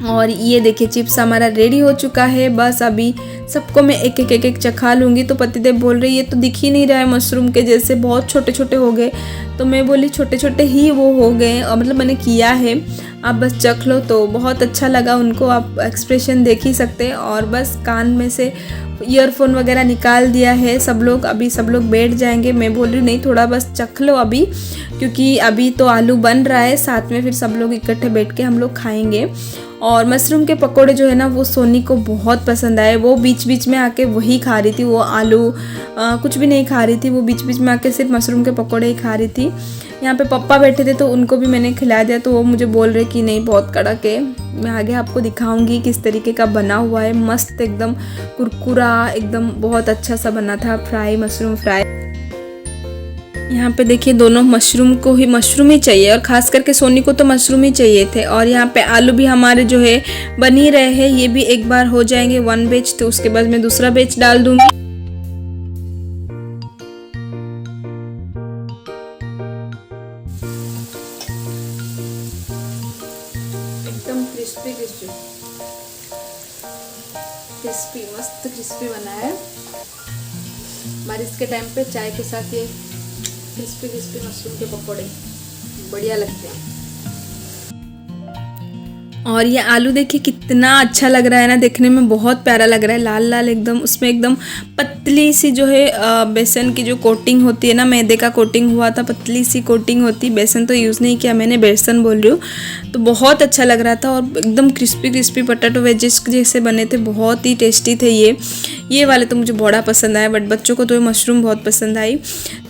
और ये देखिए चिप्स हमारा रेडी हो चुका है। बस अभी सबको मैं एक एक चखा लूँगी। तो पतिदेव बोल रहे ये तो दिख ही नहीं रहा है मशरूम के जैसे, बहुत छोटे छोटे हो गए। तो मैं बोली छोटे छोटे ही वो हो गए, और मतलब मैंने किया है, आप बस चख लो। तो बहुत अच्छा लगा उनको, आप एक्सप्रेशन देख ही सकते हैं। और बस कान में से ईयरफोन वगैरह निकाल दिया है सब लोग। अभी सब लोग बैठ जाएंगे। मैं बोल रही नहीं थोड़ा बस चख लो अभी, क्योंकि अभी तो आलू बन रहा है, साथ में फिर सब लोग इकट्ठे बैठ के हम लोग खाएंगे। और मशरूम के पकोड़े जो है ना वो सोनी को बहुत पसंद आए। वो बीच बीच में आके वही खा रही थी, वो आलू कुछ भी नहीं खा रही थी, वो बीच बीच में आके सिर्फ मशरूम के पकोड़े ही खा रही थी। यहाँ पे पापा बैठे थे तो उनको भी मैंने खिला दिया। तो वो मुझे बोल रहे कि नहीं बहुत कड़क है। मैं आगे आपको दिखाऊंगी किस तरीके का बना हुआ है। मस्त एकदम कुरकुरा, एकदम बहुत अच्छा सा बना था फ्राई, मशरूम फ्राई। यहाँ पे देखिए दोनों मशरूम ही चाहिए, और ख़ास करके सोनी को तो मशरूम ही चाहिए थे। और यहाँ पे आलू भी हमारे जो है बन ही रहे हैं, ये भी एक बार हो जाएंगे 1 बैच, तो उसके बाद मैं दूसरा बैच डाल दूँगी। एकदम क्रिस्पी मस्त क्रिस्पी बना है। बारिश के टाइम पे चाय के साथ ये क्रिस्पी मशरूम के पकौड़े बढ़िया लगते हैं। और ये आलू देखिए कितना अच्छा लग रहा है ना, देखने में बहुत प्यारा लग रहा है, लाल लाल एकदम। उसमें एकदम पतली सी जो है बेसन की जो कोटिंग होती है ना, मैदे का कोटिंग हुआ था, पतली सी कोटिंग होती। बेसन तो यूज़ नहीं किया मैंने, बेसन बोल रही हूँ। तो बहुत अच्छा लग रहा था, और एकदम क्रिस्पी पोटैटो वेजेस जैसे बने थे, बहुत ही टेस्टी थे ये वाले तो मुझे बड़ा पसंद आया, बट बच्चों को तो ये मशरूम बहुत पसंद आई।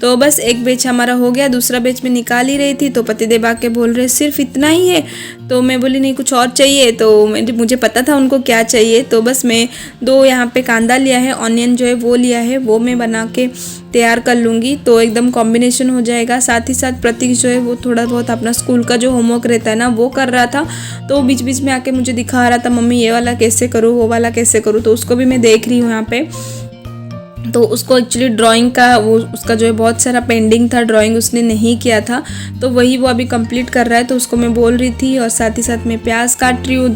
तो बस एक बैच हमारा हो गया, दूसरा बैच में निकाल ही रही थी। तो पतिदेव आके बोल रहे सिर्फ इतना ही है। तो मैं बोली नहीं कुछ और चाहिए। तो मुझे पता था उनको क्या चाहिए। तो बस मैं 2 यहाँ पे कांदा लिया है, ऑनियन जो है वो लिया है, वो मैं बना के तैयार कर लूँगी, तो एकदम कॉम्बिनेशन हो जाएगा। साथ ही साथ प्रतीक जो है वो थोड़ा बहुत अपना स्कूल का जो होमवर्क रहता है ना वो कर रहा था। तो बीच बीच में आके मुझे दिखा रहा था मम्मी ये वाला कैसे करूँ, वो वाला कैसे करूँ। तो उसको भी मैं देख रही हूँ यहाँ पे। तो उसको एक्चुअली ड्राइंग का उसका जो है बहुत सारा पेंडिंग था, ड्राइंग उसने नहीं किया था, तो वही वो अभी कंप्लीट कर रहा है। तो उसको मैं बोल रही थी, और साथ ही साथ मैं प्याज काट रही हूँ।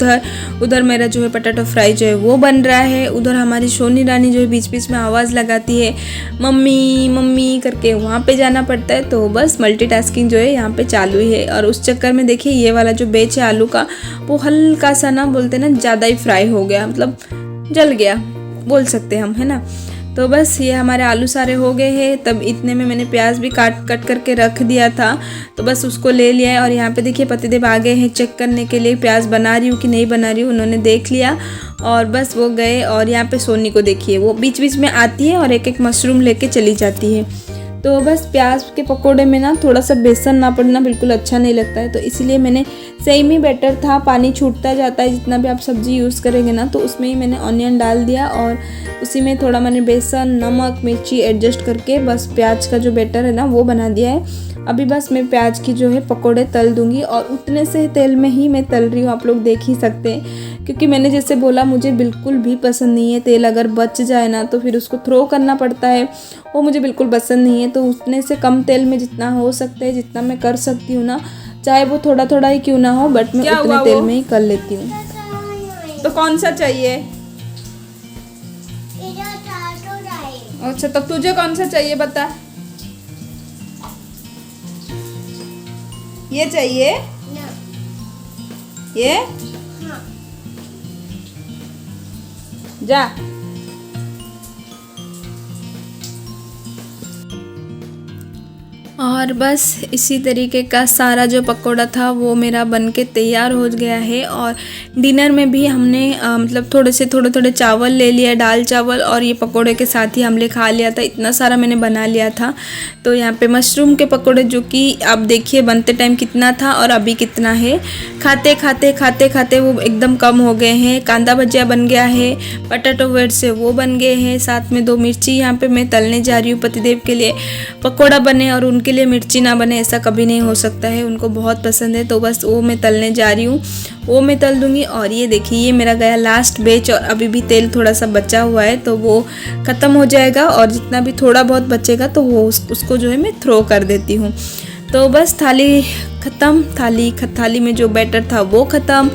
उधर मेरा जो है पोटैटो फ्राई जो है वो बन रहा है। उधर हमारी सोनी रानी जो है बीच बीच में आवाज़ लगाती है मम्मी मम्मी करके, वहाँ पे जाना पड़ता है। तो बस मल्टीटास्किंग जो है यहाँ पे चालू ही है। और उस चक्कर में देखिए ये वाला जो बैच है आलू का, वो हल्का सा ना बोलते ना ज़्यादा ही फ्राई हो गया, मतलब जल गया बोल सकते हम, है ना। तो बस ये हमारे आलू सारे हो गए हैं। तब इतने में मैंने प्याज भी कट करके रख दिया था, तो बस उसको ले लिया है। और यहाँ पे देखिए पतिदेव आ गए हैं चेक करने के लिए प्याज बना रही हूँ कि नहीं बना रही हूँ। उन्होंने देख लिया और बस वो गए। और यहाँ पे सोनी को देखिए वो बीच बीच में आती है और एक मशरूम लेके चली जाती है। तो बस प्याज के पकोड़े में ना थोड़ा सा बेसन ना पड़ना बिल्कुल अच्छा नहीं लगता है, तो इसीलिए मैंने सेम ही बेटर था, पानी छूटता जाता है जितना भी आप सब्ज़ी यूज़ करेंगे ना, तो उसमें ही मैंने ऑनियन डाल दिया और उसी में थोड़ा मैंने बेसन नमक मिर्ची एडजस्ट करके बस प्याज का जो बेटर है ना वो बना दिया है। अभी बस मैं प्याज की जो है पकोड़े तल दूंगी और उतने से तेल में ही मैं तल रही हूँ, आप लोग देख ही सकते हैं, क्योंकि मैंने जैसे बोला मुझे बिल्कुल भी पसंद नहीं है तेल अगर बच जाए ना तो फिर उसको थ्रो करना पड़ता है, वो मुझे बिल्कुल पसंद नहीं है। तो उतने से कम तेल में जितना हो सकता है, जितना मैं कर सकती हूँ ना, चाहे वो थोड़ा थोड़ा ही क्यों ना हो, बट मैं उतने तेल में ही कर लेती हूँ। तो कौन सा चाहिए? अच्छा तो तुझे कौन सा चाहिए बता। ये चाहिए ना। ये हाँ। जा और बस इसी तरीके का सारा जो पकोड़ा था वो मेरा बनके तैयार हो गया है। और डिनर में भी हमने मतलब थोड़े थोड़े चावल ले लिया, दाल चावल, और ये पकोड़े के साथ ही हमने खा लिया था, इतना सारा मैंने बना लिया था। तो यहाँ पे मशरूम के पकोड़े जो कि आप देखिए बनते टाइम कितना था और अभी कितना है, खाते खाते वो एकदम कम हो गए हैं। कांदा भजिया बन गया है, पोटैटो वेट से वो बन गए हैं, साथ में 2 मिर्ची यहाँ पे मैं तलने जा रही हूँ पतिदेव के लिए। पकोड़ा बने और उनके लिए मिर्ची ना बने ऐसा कभी नहीं हो सकता है, उनको बहुत पसंद है, तो बस वो मैं तलने जा रही हूँ, वो मैं तल दूंगी। और ये देखिए ये मेरा गया लास्ट बैच और अभी भी तेल थोड़ा सा बचा हुआ है, तो वो ख़त्म हो जाएगा और जितना भी थोड़ा बहुत बचेगा तो वो उसको जो है मैं थ्रो कर देती हूँ। तो बस थाली ख़त्म, थाली में जो बैटर था वो ख़त्म,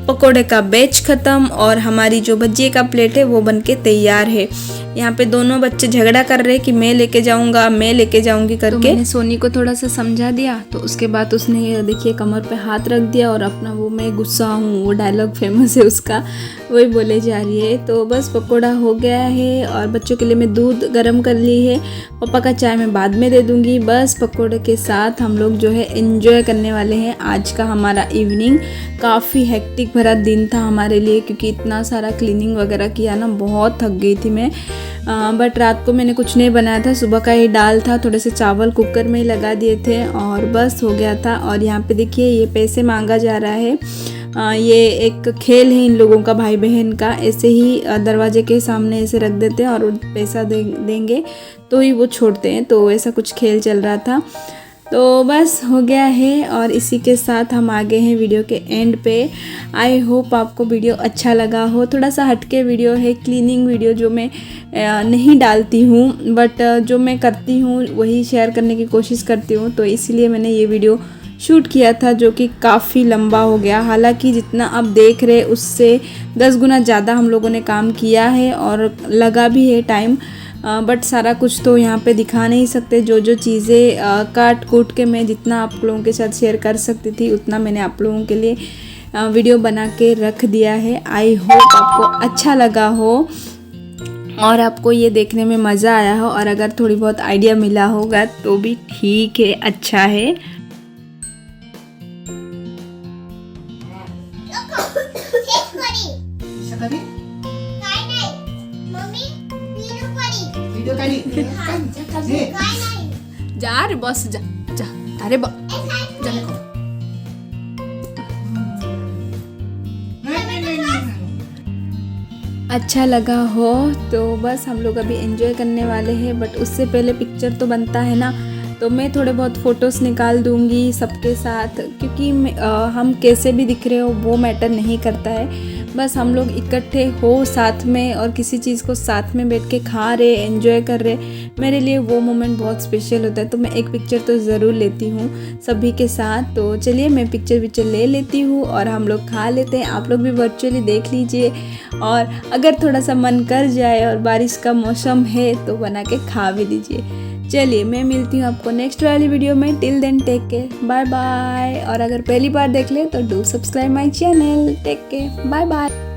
पकोड़े का बैच ख़त्म और हमारी जो भजिए का प्लेट है वो बनके तैयार है। यहाँ पे दोनों बच्चे झगड़ा कर रहे कि मैं लेके जाऊँगा, मैं लेके जाऊँगी करके। तो मैंने सोनी को थोड़ा सा समझा दिया, तो उसके बाद उसने देखिए कमर पे हाथ रख दिया और अपना वो मैं गुस्सा हूँ, वो डायलॉग फेमस है उसका, वही बोले जा रही है। तो बस पकोड़ा हो गया है और बच्चों के लिए मैं दूध गर्म कर ली है, पापा का चाय मैं बाद में दे दूँगी। बस पकोड़े के साथ हम लोग जो है एंजॉय करने वाले हैं आज का हमारा इवनिंग। काफ़ी हेक्टिक भरा दिन था हमारे लिए, क्योंकि इतना सारा क्लीनिंग वगैरह किया ना, बहुत थक गई थी मैं। बट रात को मैंने कुछ नहीं बनाया था, सुबह का ही दाल था, थोड़े से चावल कुकर में ही लगा दिए थे और बस हो गया था। और यहाँ पे देखिए ये पैसे मांगा जा रहा है। ये एक खेल है इन लोगों का, भाई बहन का। ऐसे ही दरवाजे के सामने ऐसे रख देते हैं और पैसा देंगे तो ही वो छोड़ते हैं, तो ऐसा कुछ खेल चल रहा था। तो बस हो गया है और इसी के साथ हम आ गए हैं वीडियो के एंड पे। आई होप आपको वीडियो अच्छा लगा हो। थोड़ा सा हटके वीडियो है, क्लीनिंग वीडियो जो मैं नहीं डालती हूँ, बट जो मैं करती हूँ वही शेयर करने की कोशिश करती हूँ, तो इसीलिए मैंने ये वीडियो शूट किया था, जो कि काफ़ी लंबा हो गया। हालांकि जितना आप देख रहे उससे 10 गुना ज़्यादा हम लोगों ने काम किया है और लगा भी है टाइम, बट सारा कुछ तो यहाँ पे दिखा नहीं सकते। जो जो चीज़ें काट कूट के मैं जितना आप लोगों के साथ शेयर कर सकती थी उतना मैंने आप लोगों के लिए वीडियो बना के रख दिया है। आई होप आपको अच्छा लगा हो और आपको ये देखने में मज़ा आया हो, और अगर थोड़ी बहुत आइडिया मिला होगा तो भी ठीक है, अच्छा है। जा रे बस जा जा, अरे जा अच्छा लगा हो तो बस हम लोग अभी एंजॉय करने वाले हैं, बट उससे पहले पिक्चर तो बनता है ना, तो मैं थोड़े बहुत फ़ोटोज़ निकाल दूँगी सबके साथ, क्योंकि हम कैसे भी दिख रहे हो वो मैटर नहीं करता है। बस हम लोग इकट्ठे हो साथ में और किसी चीज़ को साथ में बैठ के खा रहे, एंजॉय कर रहे, मेरे लिए वो मोमेंट बहुत स्पेशल होता है। तो मैं एक पिक्चर तो ज़रूर लेती हूँ सभी के साथ। तो चलिए मैं पिक्चर ले लेती हूँ और हम लोग खा लेते हैं। आप लोग भी वर्चुअली देख लीजिए, और अगर थोड़ा सा मन कर जाए और बारिश का मौसम है तो बना के खा भी लीजिए। चलिए मैं मिलती हूँ आपको नेक्स्ट वाली वीडियो में। Till then take care, bye bye. और अगर पहली बार देख ले तो do subscribe my channel. Take care, bye bye.